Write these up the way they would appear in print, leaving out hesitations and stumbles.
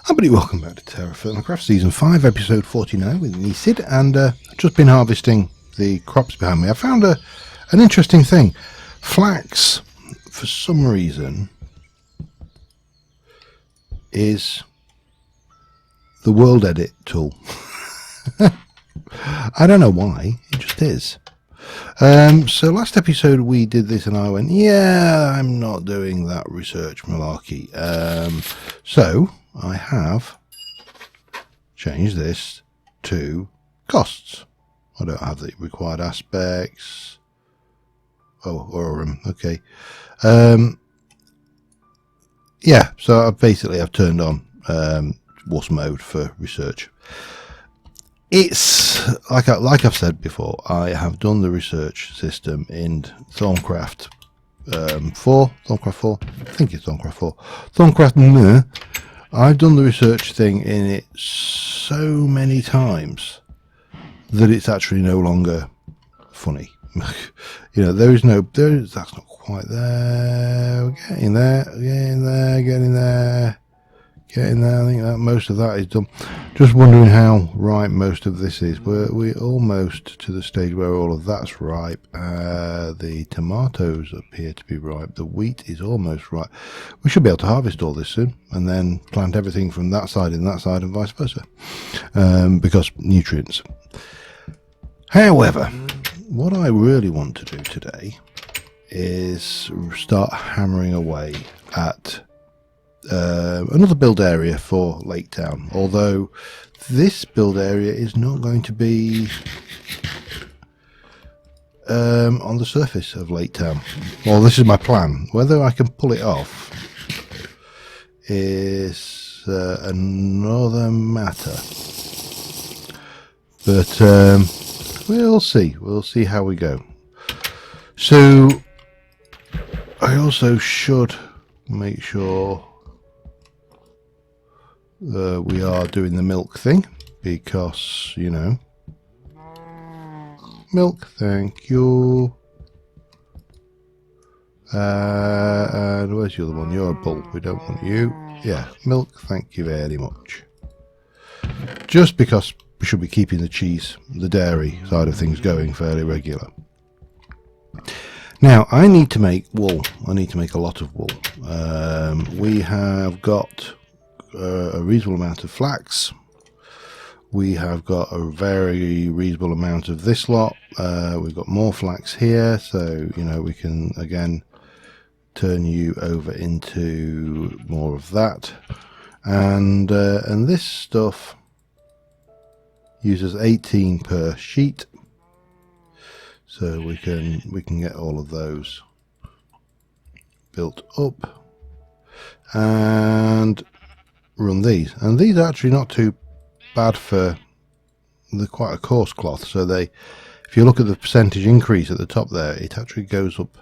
Everybody, welcome back to TerraFirmaCraft Season 5, Episode 49 with me, Sid, and I've just been harvesting the crops behind me. I found an interesting thing. Flax, for some reason, is the world edit tool. I don't know why, it just is. So last episode we did this and I went, yeah, I'm not doing that research malarkey. So I have changed this to costs. I don't have the required aspects. Okay. Yeah, so I've turned on WAS mode for research. It's like I've said before, I have done the research system in Thorncraft 4. Thorncraft 4? I think it's Thorncraft 4. Thorncraft, I've done the research thing in it so many times that it's actually no longer funny. You know, that's not quite there. We're getting there. I think that most of that is done. Just wondering how ripe most of this is. We're almost to the stage where all of that's ripe. The tomatoes appear to be ripe. The wheat is almost ripe. We should be able to harvest all this soon and then plant everything from that side and vice versa, because nutrients. However, what I really want to do today is start hammering away at another build area for Lake Town, although this build area is not going to be on the surface of Lake Town. Well, this is my plan. Whether I can pull it off is another matter, but we'll see how we go. So I also should make sure we are doing the milk thing, because, you know, milk, thank you. And where's the other one? You're a bull, we don't want you. Yeah, milk, thank you very much. Just because we should be keeping the cheese, the dairy side of things going fairly regular. Now, I need to make wool. I need to make a lot of wool. We have got a reasonable amount of flax. We have got a very reasonable amount of this lot. We've got more flax here, so you know we can again turn you over into more of that. And this stuff uses 18 per sheet, so we can get all of those built up and run these. And these are actually not too bad for, they're quite a coarse cloth, so they, if you look at the percentage increase at the top there, it actually goes up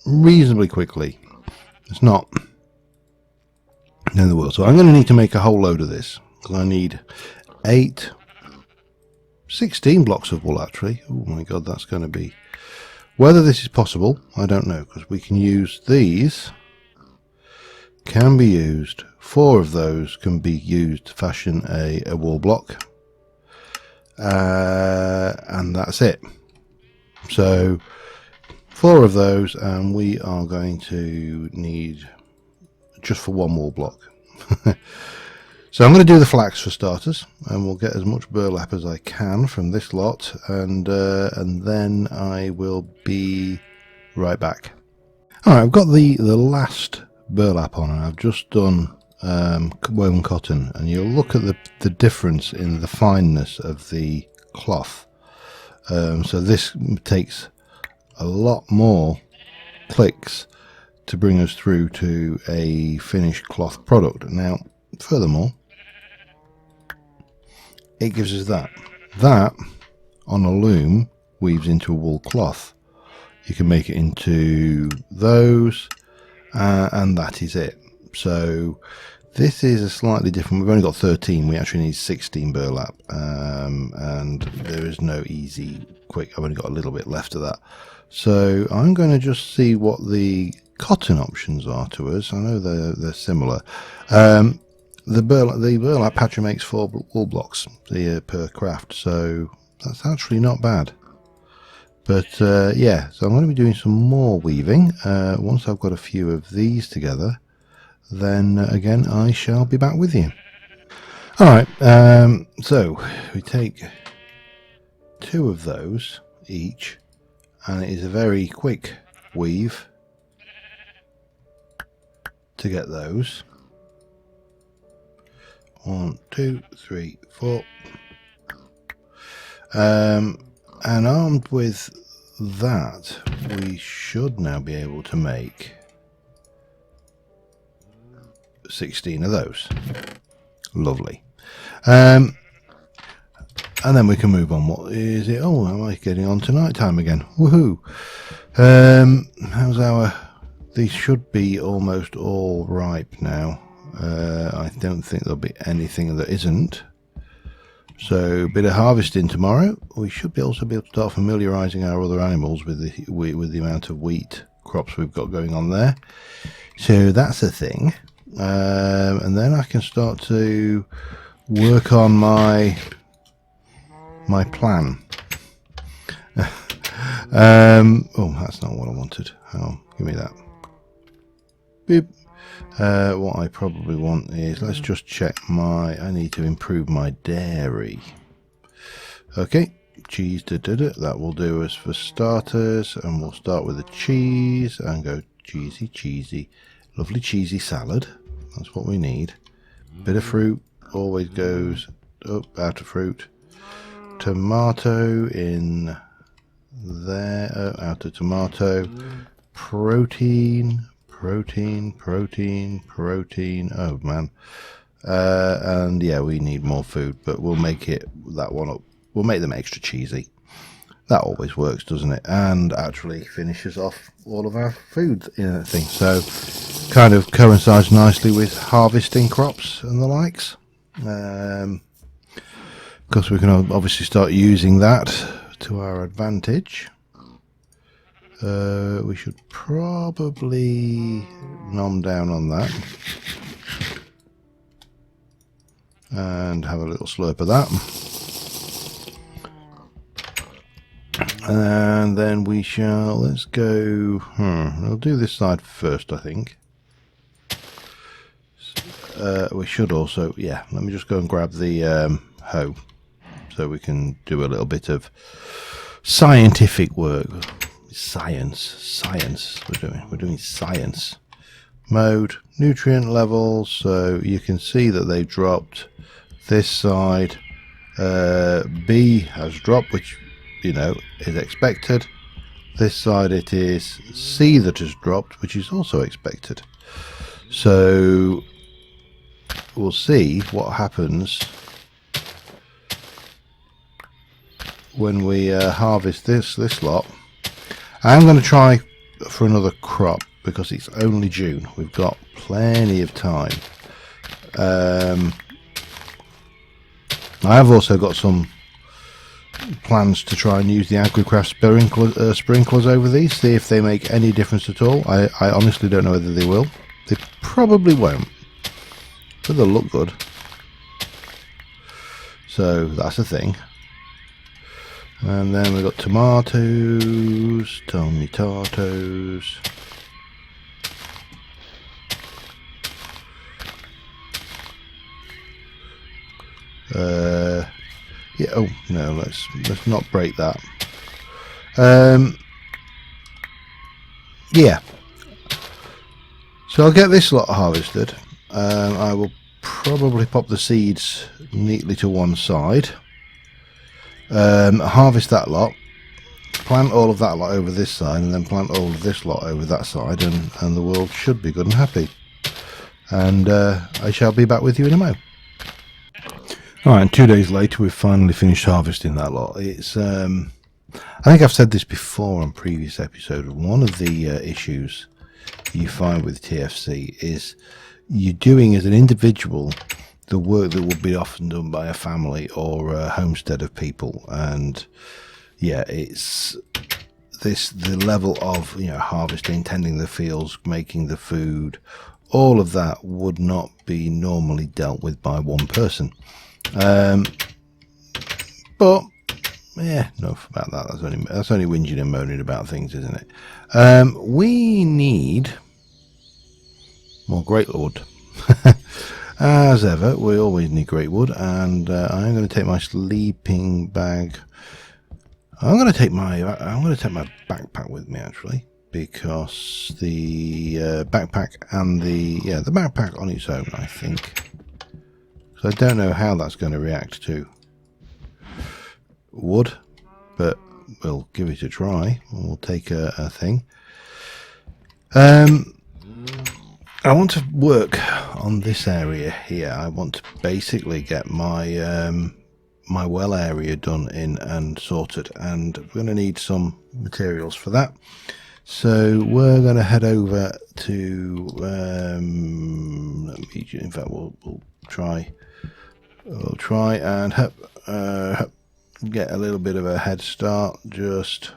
reasonably quickly. It's not in the world. So I'm going to need to make a whole load of this, because I need 16 blocks of wool actually. Oh my god, that's going to be, whether this is possible I don't know, because we can use these, can be used, 4 of those can be used to fashion a wall block, and that's it. So 4 of those, and we are going to need just for 1 wall block. So I'm going to do the flax for starters, and we'll get as much burlap as I can from this lot, and then I will be right back. Alright, I've got the last burlap on, and I've just done woven cotton, and you'll look at the difference in the fineness of the cloth. So this takes a lot more clicks to bring us through to a finished cloth product. Now, furthermore, it gives us that on a loom weaves into a wool cloth. You can make it into those, and that is it. So this is a slightly different, we've only got 13, we actually need 16 burlap, and there is no easy quick, I've only got a little bit left of that. So I'm going to just see what the cotton options are to us. I know they're similar. The burlap patcher makes 4 wool blocks per craft, so that's actually not bad. But yeah, so I'm going to be doing some more weaving. Once I've got a few of these together, then again I shall be back with you. Alright, so we take 2 of those each, and it is a very quick weave to get those. 1, 2, 3, 4. And armed with that, we should now be able to make 16 of those. Lovely. And then we can move on. What is it? Oh, am I getting on to night time again? Woohoo! How's our... These should be almost all ripe now. I don't think there'll be anything that isn't. So, a bit of harvesting tomorrow. We should also be able to start familiarising our other animals with the amount of wheat crops we've got going on there. So that's a thing. And then I can start to work on my plan. Oh, that's not what I wanted. Hang on, give me that. Beep. What I probably want is, let's just check I need to improve my dairy. Okay, cheese, that will do us for starters, and we'll start with the cheese and go cheesy, lovely cheesy salad. That's what we need. Bit of fruit always goes up, out of fruit. Tomato in there, out of tomato. Protein. Oh man. And yeah, we need more food, but we'll make that one up. We'll make them extra cheesy. That always works, doesn't it? And actually finishes off all of our food in that thing. So kind of coincides nicely with harvesting crops and the likes. Because we can obviously start using that to our advantage. We should probably nom down on that and have a little slurp of that, and then we shall, let's go, we'll do this side first, I think. We should also, yeah, let me just go and grab the hoe so we can do a little bit of scientific work. Science we're doing science mode. Nutrient levels, so you can see that they dropped this side. B has dropped, which you know is expected. This side it is C that has dropped, which is also expected. So we'll see what happens when we harvest this lot. I'm going to try for another crop because it's only June. We've got plenty of time. I have also got some plans to try and use the AgriCraft sprinklers over these, see if they make any difference at all. I honestly don't know whether they will. They probably won't, but they'll look good. So that's a thing. And then we've got tomatoes, tomatoes. Yeah, oh no, let's not break that. Yeah. So I'll get this lot harvested. I will probably pop the seeds neatly to one side. Harvest that lot, plant all of that lot over this side, and then plant all of this lot over that side, and the world should be good and happy. And I shall be back with you in a mo. Alright, and 2 days later we've finally finished harvesting that lot. It's I think I've said this before on previous episodes. One of the issues you find with TFC is you're doing as an individual the work that would be often done by a family or a homestead of people, and yeah, it's the level of, you know, harvesting, tending the fields, making the food, all of that would not be normally dealt with by one person. But yeah, enough about that. That's only whinging and moaning about things, isn't it? We need more great wood. As ever, we always need great wood, and I'm going to take my sleeping bag. I'm going to take my backpack with me, actually, because the backpack and the backpack on its own, I think. So I don't know how that's going to react to wood, but we'll give it a try. We'll take a thing. I want to work on this area here. I want to basically get my my well area done in and sorted, and we're going to need some materials for that. So we're going to head over to in fact we'll try and get a little bit of a head start just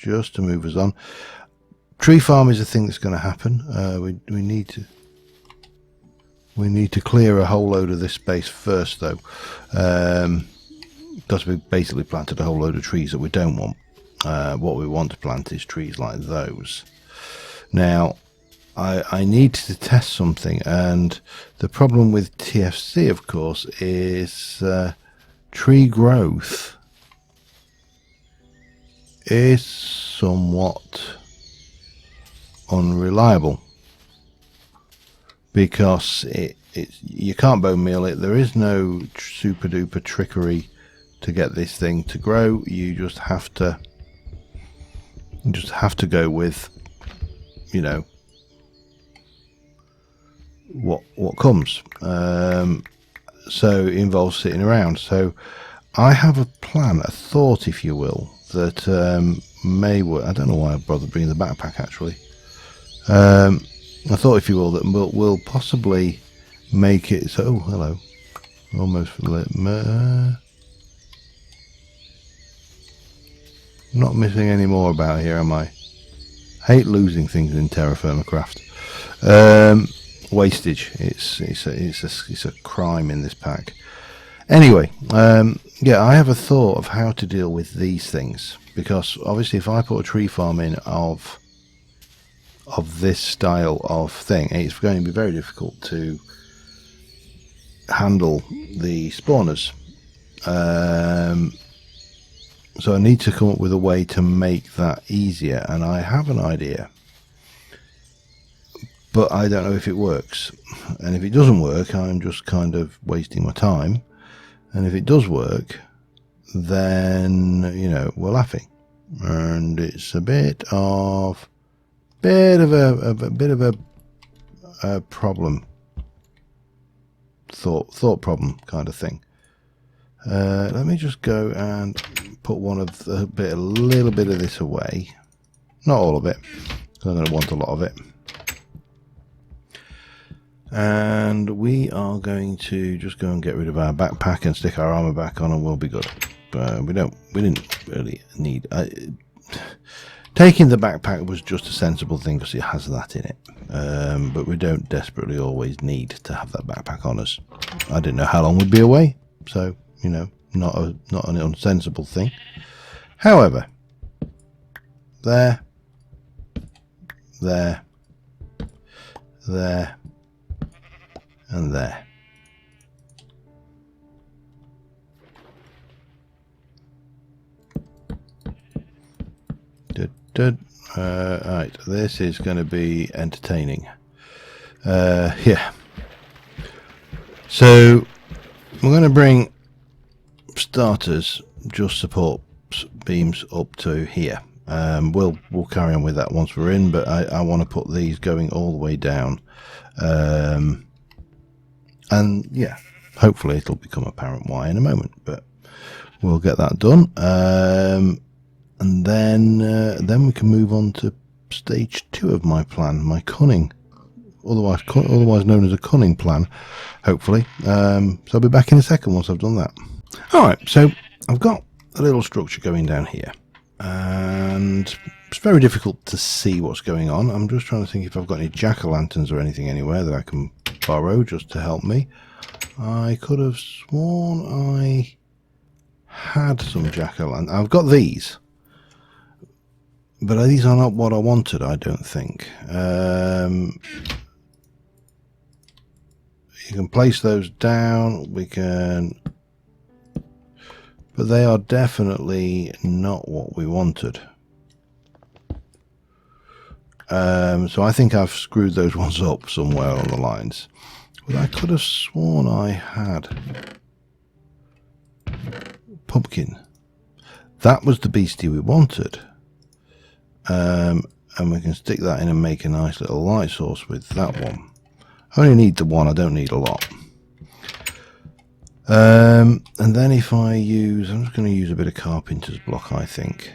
to move us on. Tree farm is a thing that's going to happen. We need to clear a whole load of this space first, though, because we basically planted a whole load of trees that we don't want. What we want to plant is trees like those. Now, I need to test something, and the problem with TFC, of course, is tree growth is somewhat unreliable, because you can't bone meal it. There is no super duper trickery to get this thing to grow. You just have to go with, you know, what comes. So it involves sitting around. So I have a plan, a thought, if you will, that may work. I don't know why I bothered bringing the backpack, actually. I thought, if you will, that we'll possibly make it so. Oh, hello. Almost not missing any more about here, am I? Hate losing things in TerraFirmaCraft. Wastage. It's a crime in this pack. Anyway, yeah, I have a thought of how to deal with these things, because obviously if I put a tree farm in of this style of thing, it's going to be very difficult to handle the spawners. So I need to come up with a way to make that easier, and I have an idea, but I don't know if it works. And if it doesn't work, I'm just kind of wasting my time. And if it does work, then, you know, we're laughing. And it's a bit of a problem, thought problem kind of thing. Let me just go and put a little bit of this away. Not all of it, because I'm going to want a lot of it. And we are going to just go and get rid of our backpack and stick our armor back on, and we'll be good. But we didn't really need. Taking the backpack was just a sensible thing because it has that in it. But we don't desperately always need to have that backpack on us. I didn't know how long we'd be away, so, you know, not an unsensible thing. However, there, and there. Right, this is going to be entertaining. Yeah. So we're going to bring starters, just support beams up to here. We'll carry on with that once we're in, but I want to put these going all the way down. And yeah, hopefully it'll become apparent why in a moment, but we'll get that done. And then we can move on to stage 2 of my plan, my cunning, otherwise known as a cunning plan, hopefully. So I'll be back in a second once I've done that. Alright, so I've got a little structure going down here, and It's very difficult to see what's going on. I'm just trying to think if I've got any jack-o'-lanterns or anything anywhere that I can borrow just to help me. I could have sworn I had some jack-o'-lanterns. I've got these. But these are not what I wanted, I don't think. You can place those down. We can... But they are definitely not what we wanted. So I think I've screwed those ones up somewhere on the lines. But I could have sworn I had pumpkin. That was the beastie we wanted. And we can stick that in and make a nice little light source with that one. I only need the one, I don't need a lot. And then if I use, I'm just going to use a bit of carpenter's block, I think.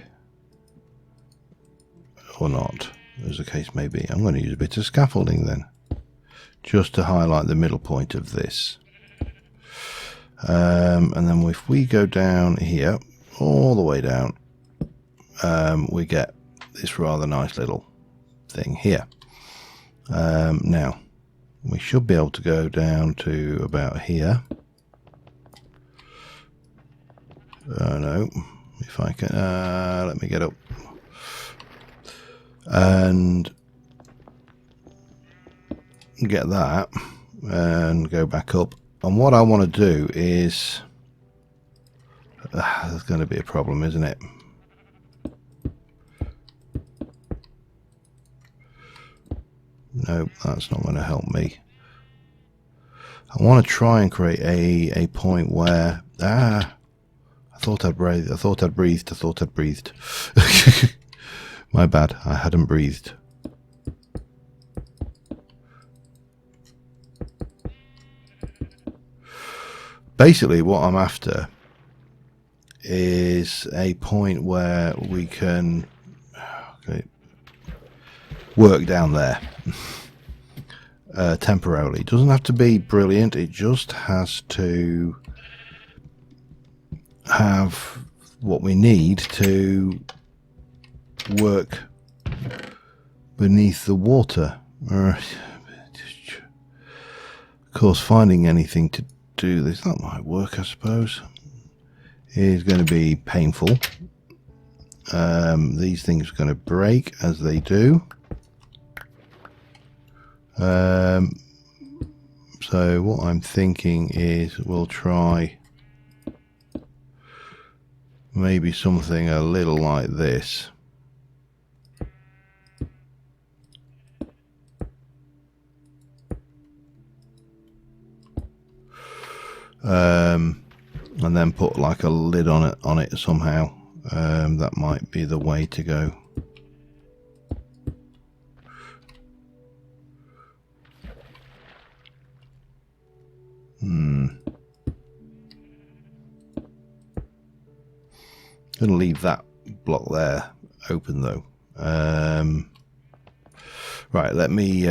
Or not, as the case may be. I'm going to use a bit of scaffolding then. Just to highlight the middle point of this. And then if we go down here, all the way down, we get this rather nice little thing here. Now, we should be able to go down to about here. No, if I can, let me get up. And get that and go back up. And what I want to do is, there's going to be a problem, isn't it? No, that's not going to help me. I want to try and create a point where I thought I'd breathed. I thought I'd breathed. My bad. I hadn't breathed. Basically, what I'm after is a point where we can work down there temporarily. It doesn't have to be brilliant. It just has to have what we need to work beneath the water. Of course, finding anything to do this, that might work, I suppose, is going to be painful. These things are going to break as they do. So what I'm thinking is we'll try maybe something a little like this. And then put like a lid on it somehow. That might be the way to go. Gonna leave that block there open though. Right, let me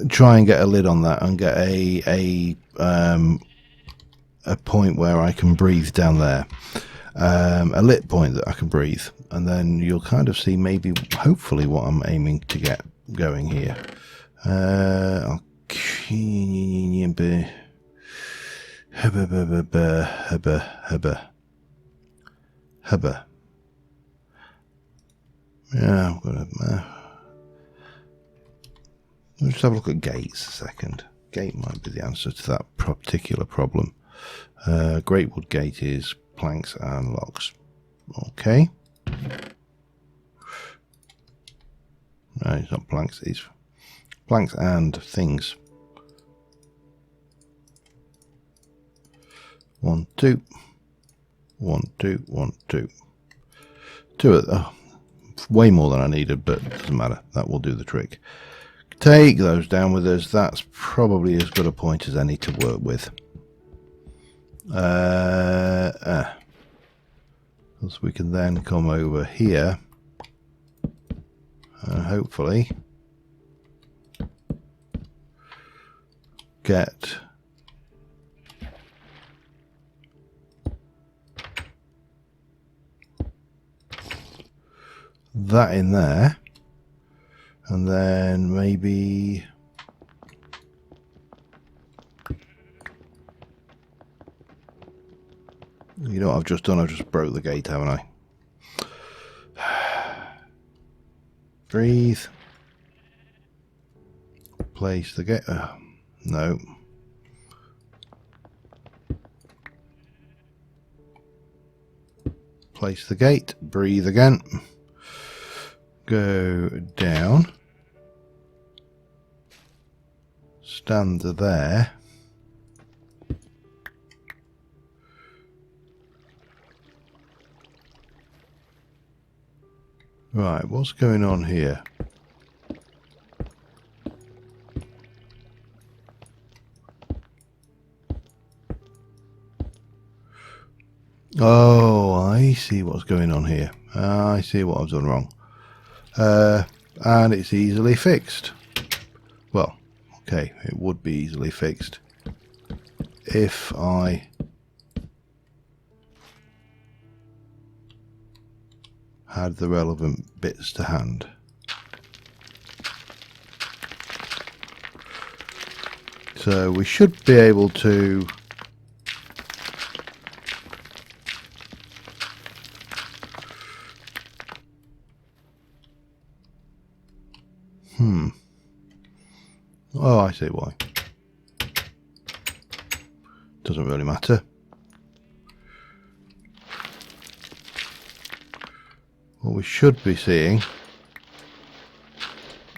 try and get a lid on that and get a point where I can breathe down there, a lit point that I can breathe, and then you'll kind of see maybe hopefully what I'm aiming to get going here. Yeah, I'm gonna let's have a look at gates a second. Gate might be the answer to that particular problem. Great wood gate is planks and logs. Okay. No, it's not planks, it's planks and things. 1, 2. 1, 2, 1, 2. Two of way more than I needed, but it doesn't matter. That will do the trick. Take those down with us. That's probably as good a point as any to work with. So we can then come over here and hopefully get that in there, and then maybe you know what I've just done? I've just broke the gate, haven't I? Breathe. Place the gate. No. Place the gate. Breathe again. Go down. Stand there. Right, what's going on here? Oh, I see what's going on here. I see what I've done wrong. And it's easily fixed. Well, okay, it would be easily fixed if I had the relevant bits to hand. So we should be able to oh, I see why. Doesn't really matter. What we should be seeing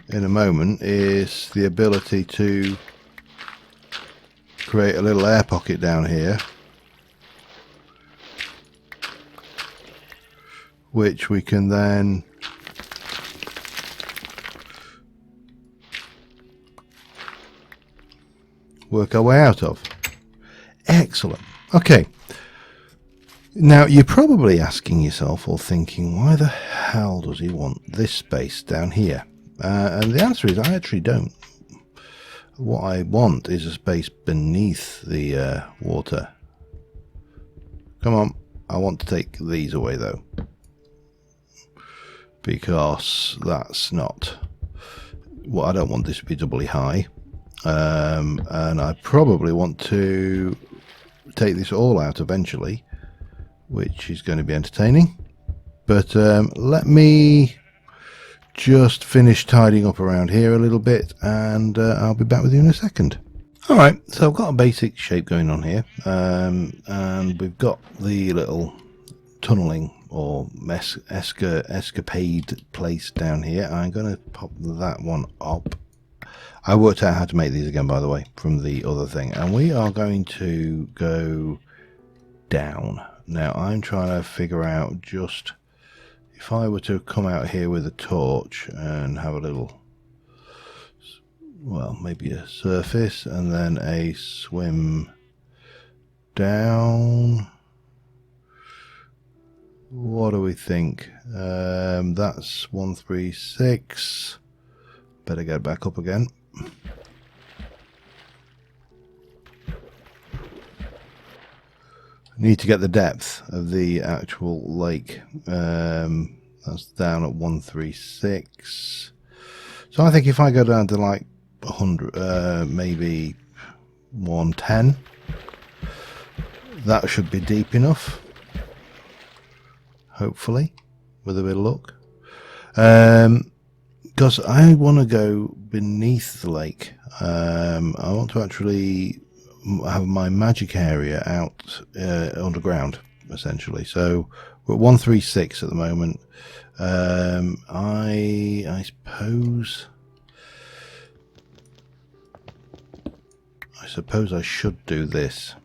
in a moment is the ability to create a little air pocket down here, which we can then work our way out of. Excellent. Okay. Now you're probably asking yourself or thinking, why the hell does he want this space down here? And the answer is I actually don't. What I want is a space beneath the water. Come on. I want to take these away though, because that's not well, I don't want this to be doubly high. And I probably want to take this all out eventually, which is going to be entertaining. But let me just finish tidying up around here a little bit, and I'll be back with you in a second. Alright, so I've got a basic shape going on here, and we've got the little tunneling or escapade place down here. I'm going to pop that one up. I worked out how to make these again, by the way, from the other thing. And we are going to go down. Now, I'm trying to figure out just if I were to come out here with a torch and have a little, well, maybe a surface and then a swim down. What do we think? That's 136. Better get back up again. Need to get the depth of the actual lake. That's down at 136. So I think if I go down to like 100, maybe 110, that should be deep enough. Hopefully, with a bit of luck. Because I want to go beneath the lake. I want to actually have my magic area out underground, essentially. So we're at 136 at the moment. I suppose I should do this,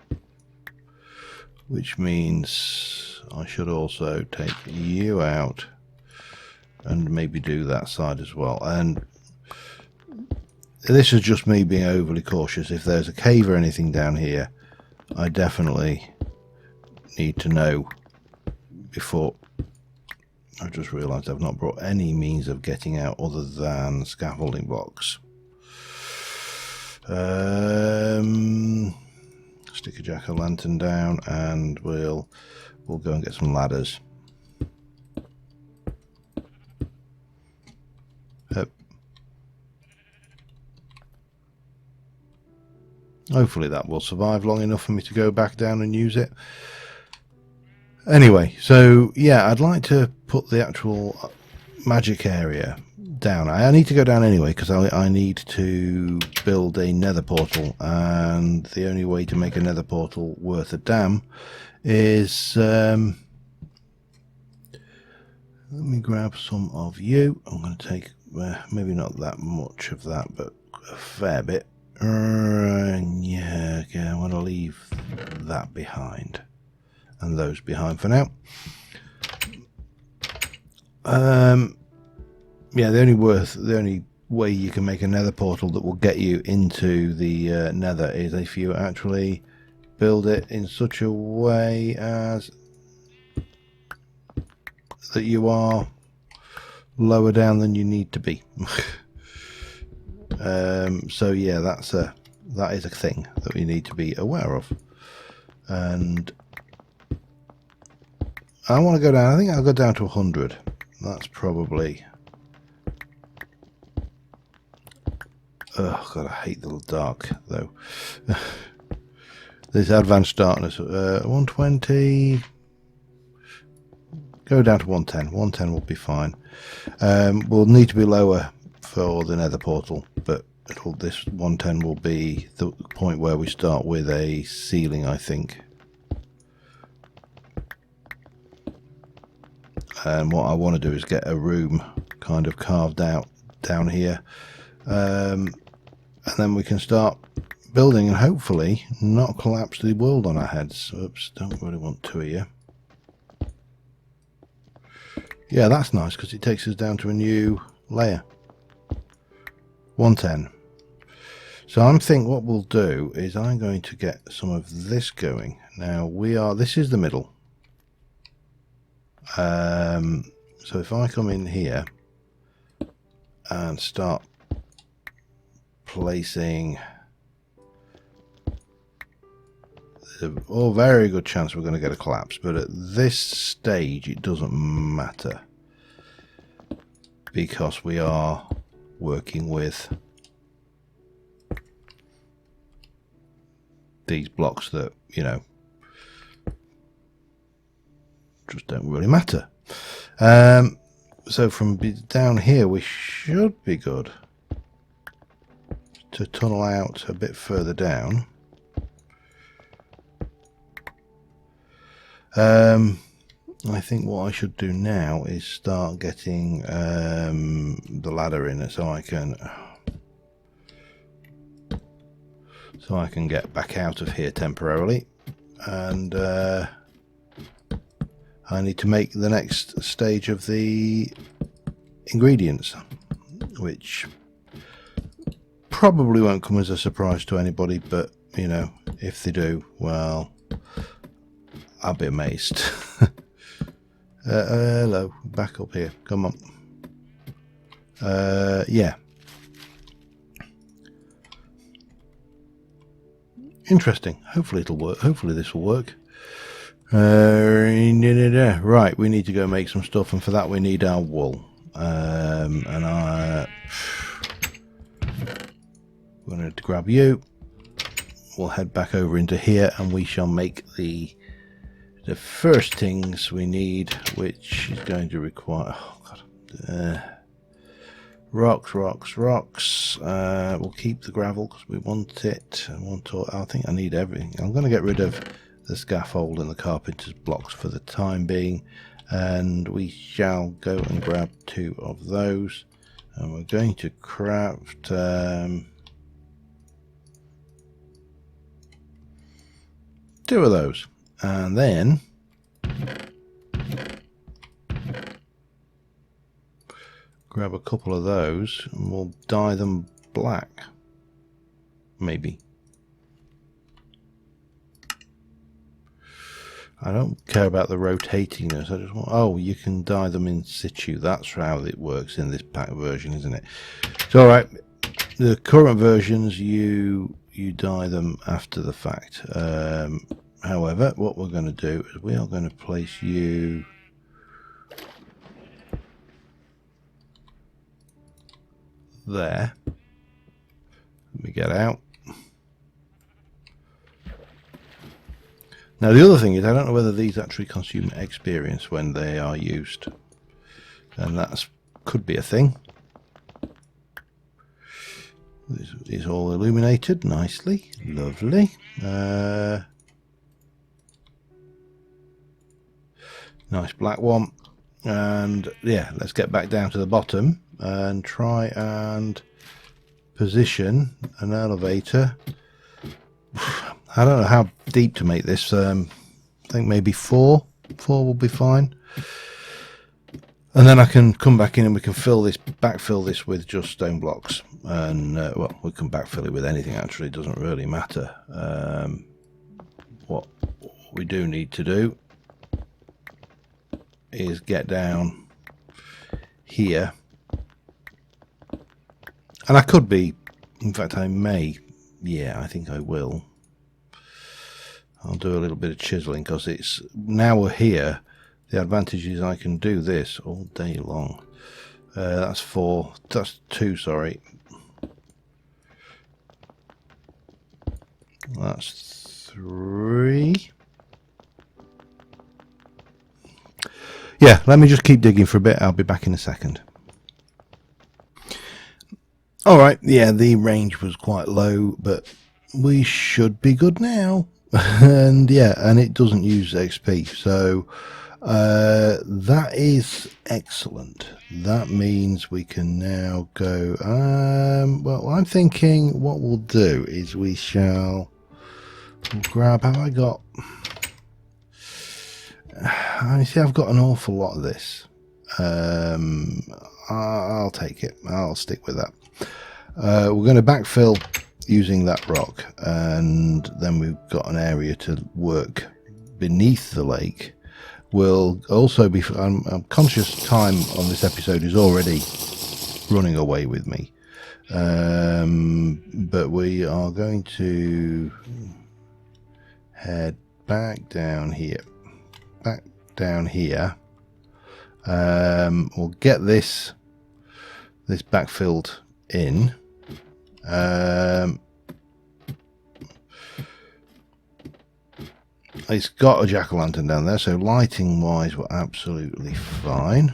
which means I should also take you out and maybe do that side as well. And this is just me being overly cautious. If there's a cave or anything down here, I definitely need to know before. I've just realised I've not brought any means of getting out other than scaffolding blocks. Stick a jack-o'-lantern down, and we'll go and get some ladders. Hopefully that will survive long enough for me to go back down and use it. Anyway, so yeah, I'd like to put the actual magic area down. I need to go down anyway because I need to build a nether portal, and the only way to make a nether portal worth a damn is let me grab some of you. I'm going to take maybe not that much of that, but a fair bit. Yeah, okay, I want to leave that behind and those behind for now. Yeah, the only way you can make a nether portal that will get you into the nether is if you actually build it in such a way as that you are lower down than you need to be. So yeah, that is a thing that we need to be aware of. And I want to go down. I think I'll go down to 100. That's probably. Oh god, I hate the dark though. This advanced darkness. 120. Go down to 110. 110 will be fine. We'll need to be lower for the nether portal, but this 110 will be the point where we start with a ceiling, I think. And what I want to do is get a room kind of carved out down here, and then we can start building and hopefully not collapse the world on our heads. Oops, don't really want two of you. Yeah, that's nice because it takes us down to a new layer. 110. So I'm thinking what we'll do is I'm going to get some of this going. Now this is the middle. So if I come in here and start placing, very good chance we're going to get a collapse, but at this stage it doesn't matter because we are working with these blocks that, you know, just don't really matter. So from down here we should be good to tunnel out a bit further down. I think what I should do now is start getting the ladder in it so I can get back out of here temporarily, and I need to make the next stage of the ingredients, which probably won't come as a surprise to anybody, but you know, if they do, well, I'll be amazed. Hello, back up here, come on. Yeah, interesting. Hopefully it'll work. Hopefully this will work. Right, we need to go make some stuff, and for that we need our wool. And I'm going to grab you. We'll head back over into here, and we shall make the first things we need, which is going to require rocks. We'll keep the gravel because we want it. I think I need everything. I'm going to get rid of the scaffold and the carpenter's blocks for the time being, and we shall go and grab 2 of those, and we're going to craft 2 of those, and then grab a couple of those and we'll dye them black, maybe. I don't care about the rotatingness. I just want, oh, you can dye them in situ. That's how it works in this pack version, isn't it? So, all right, the current versions you dye them after the fact. However, what we're going to do is we are going to place you there. Let me get out. Now the other thing is I don't know whether these actually consume experience when they are used, and that could be a thing. This is all illuminated nicely, lovely. Nice black one. And yeah, let's get back down to the bottom and try and position an elevator. I don't know how deep to make this. I think maybe 4 will be fine. And then I can come back in and we can backfill this with just stone blocks. And well, we can backfill it with anything actually, it doesn't really matter. What we do need to do is get down here. And I could be, in fact I may, yeah, I think I will. I'll do a little bit of chiseling because it's, now we're here, the advantage is I can do this all day long. That's 4, that's 2, sorry. That's 3. Yeah, let me just keep digging for a bit. I'll be back in a second. Alright, yeah, the range was quite low, but we should be good now. And yeah, and it doesn't use XP, so that is excellent. That means we can now go, well, I'm thinking what we'll do is we'll grab, have I got, I see I've got an awful lot of this. I'll take it, I'll stick with that. We're going to backfill using that rock, and then we've got an area to work beneath the lake. Will also be, I'm conscious time on this episode is already running away with me, but we are going to head back down here, we'll get this backfilled in. It's got a jack-o'-lantern down there, so lighting wise we're absolutely fine.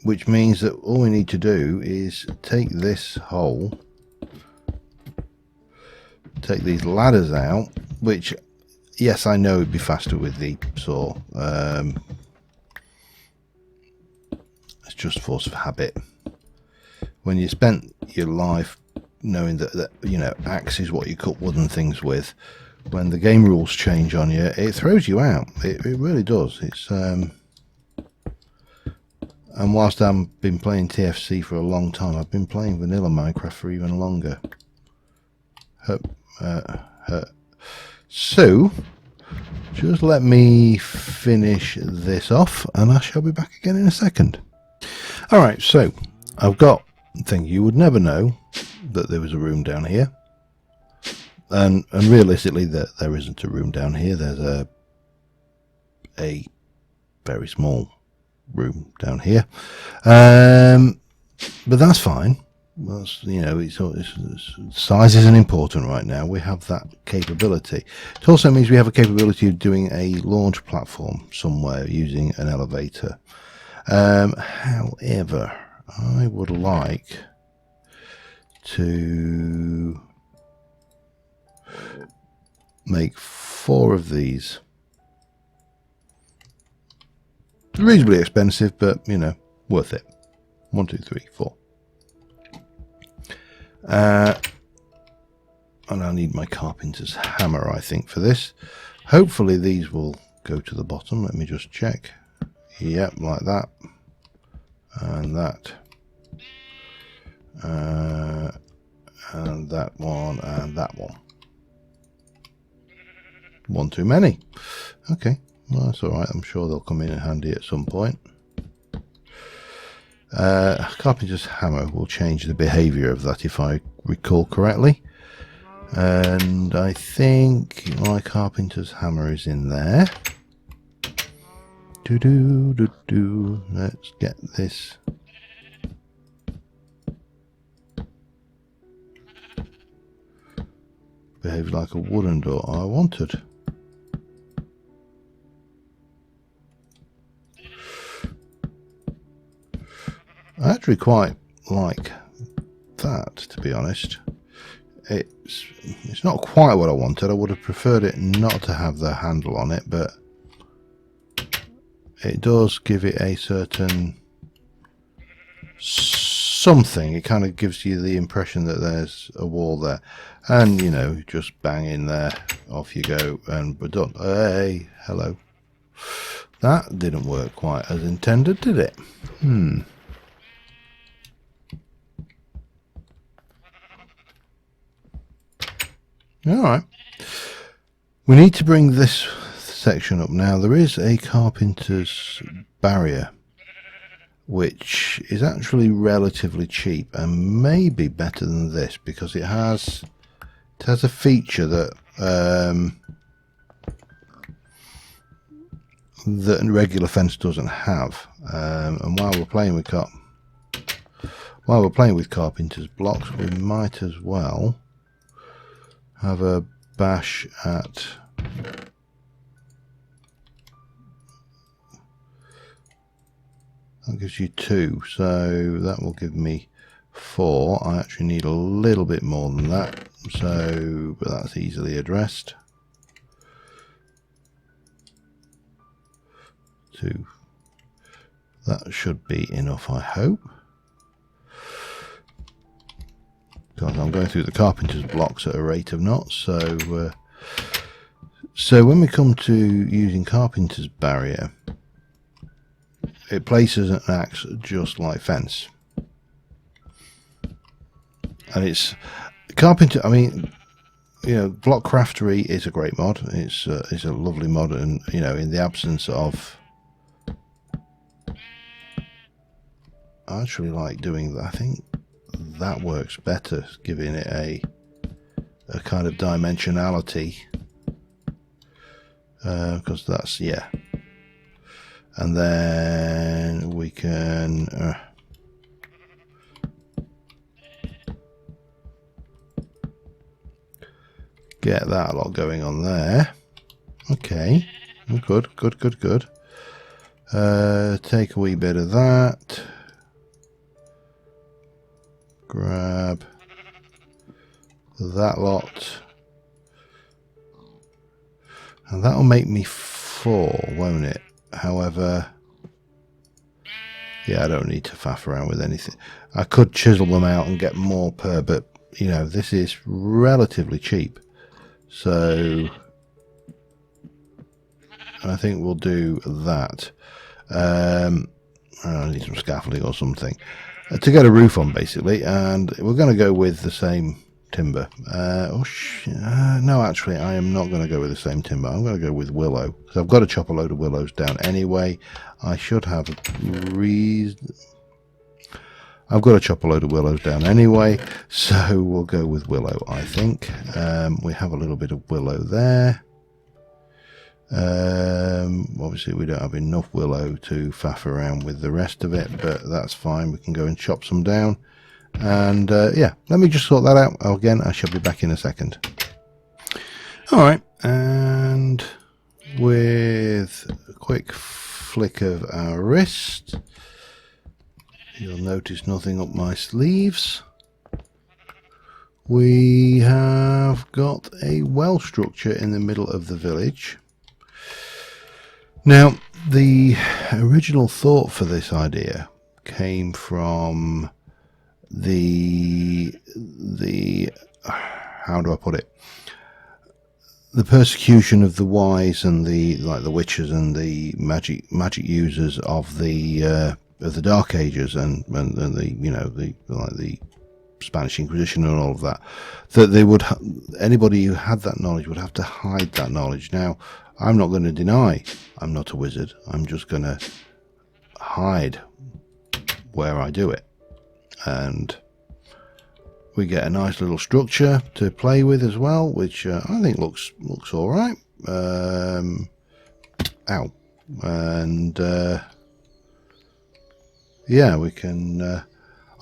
Which means that all we need to do is take this hole, take these ladders out, which yes, I know it'd be faster with the saw. It's just force of habit. When you spent your life knowing that you know, axe is what you cut wooden things with, when the game rules change on you, it throws you out. It really does. It's and whilst I've been playing TFC for a long time, I've been playing vanilla Minecraft for even longer. So just let me finish this off and I shall be back again in a second. Alright, so I've got a thing. You would never know that there was a room down here, and realistically there isn't a room down here. There's a very small room down here, but that's fine. That's, you know, it's size isn't important right now. We have that capability. It also means we have a capability of doing a launch platform somewhere using an elevator. However, I would like to make 4 of these. Reasonably expensive, but you know, worth it. 1, 2, 3, 4. And I need my carpenter's hammer, I think, for this. Hopefully these will go to the bottom. Let me just check. Yep, like that. And that. And that one, and that one. One too many. Okay, well, that's alright. I'm sure they'll come in handy at some point. Carpenter's hammer will change the behaviour of that if I recall correctly. And I think my carpenter's hammer is in there. Let's get this. behaves like a wooden door. I wanted. I actually quite like that, to be honest. It's not quite what I wanted. I would have preferred it not to have the handle on it, but it does give it a certain something. It kind of gives you the impression that there's a wall there, and you know, just bang in there, off you go, and we're done. Hey, hello. That didn't work quite as intended, did it? Alright. We need to bring this section up now. There is a Carpenters Barrier, which is actually relatively cheap and maybe better than this, because it has a feature that that a regular fence doesn't have. And while we're playing with Carpenter's blocks, we might as well have a bash at that. Gives you 2, so that will give me 4. I actually need a little bit more than that, so but that's easily addressed. 2. That should be enough, I hope. Because I'm going through the Carpenter's blocks at a rate of knots, so when we come to using Carpenter's Barrier, it places an axe just like fence, and it's Carpenter. I mean, you know, Block Craftery is a great mod. It's a lovely mod, and you know, in the absence of, I actually like doing that. I think that works better, giving it a kind of dimensionality, because that's, yeah. And then we can get that lot going on there. Okay, good. Take a wee bit of that. Grab that lot, and that'll make me 4, won't it? However, yeah, I don't need to faff around with anything. I could chisel them out and get more per, but you know, this is relatively cheap, so I think we'll do that. I need some scaffolding or something to get a roof on, basically, and we're going to go with the same timber. No, actually, I am not going to go with the same timber. I'm going to go with willow, because I've got to chop a load of willows down anyway. I should have I've got to chop a load of willows down anyway, so we'll go with willow, I think. We have a little bit of willow there. Obviously we don't have enough willow to faff around with the rest of it, but that's fine. We can go and chop some down, and yeah, let me just sort that out. Again, I shall be back in a second. Alright, and with a quick flick of our wrist, you'll notice nothing up my sleeves. We have got a well structure in the middle of the village. Now, the original thought for this idea came from the how do I put it? The persecution of the wise and the witches and the magic users of the Dark Ages and the, you know, the Spanish Inquisition and all of that. That they would anybody who had that knowledge would have to hide that knowledge. Now, I'm not going to deny I'm not a wizard. I'm just going to hide where I do it, and we get a nice little structure to play with as well, which I think looks all right. Ow, and yeah, we can.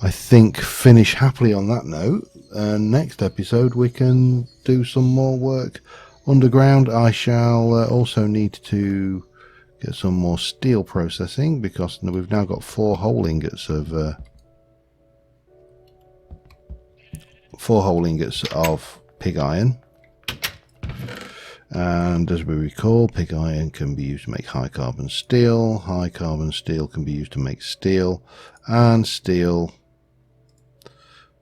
I think finish happily on that note. Next episode we can do some more work underground. I shall also need to get some more steel processing, because we've now got 4 whole ingots of pig iron. And as we recall, pig iron can be used to make high carbon steel. High carbon steel can be used to make steel, and steel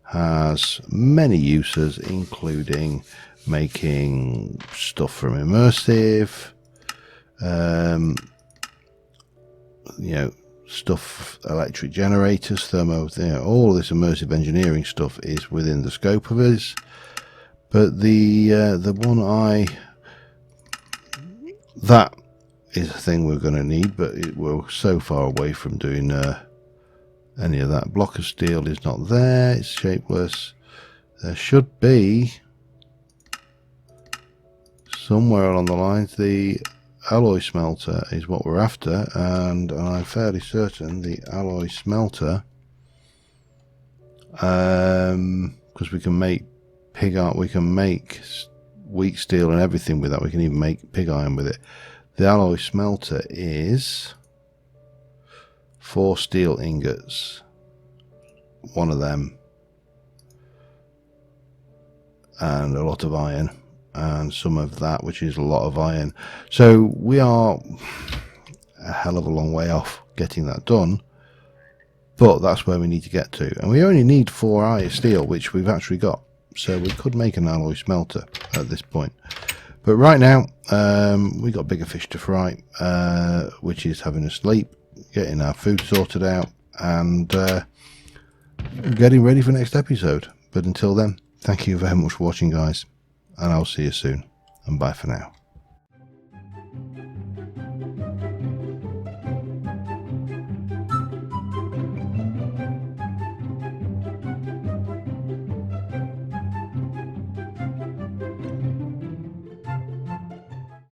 has many uses, including making stuff from immersive, stuff, electric generators, thermo, all of this immersive engineering stuff is within the scope of this. But the one that is a thing we're going to need, but we're so far away from doing any of that. Block of steel is not there, it's shapeless. There should be somewhere along the lines the alloy smelter is what we're after, and I'm fairly certain the alloy smelter, because we can make pig iron, we can make weak steel and everything with that. We can even make pig iron with it. The alloy smelter is 4 steel ingots, one of them, and a lot of iron, and some of that, which is a lot of iron. So we are a hell of a long way off getting that done, but that's where we need to get to. And we only need 4 iron steel, which we've actually got, so we could make an alloy smelter at this point. But right now we got bigger fish to fry, which is having a sleep, getting our food sorted out, and getting ready for next episode. But until then, thank you very much for watching, guys, and I'll see you soon, and bye for now.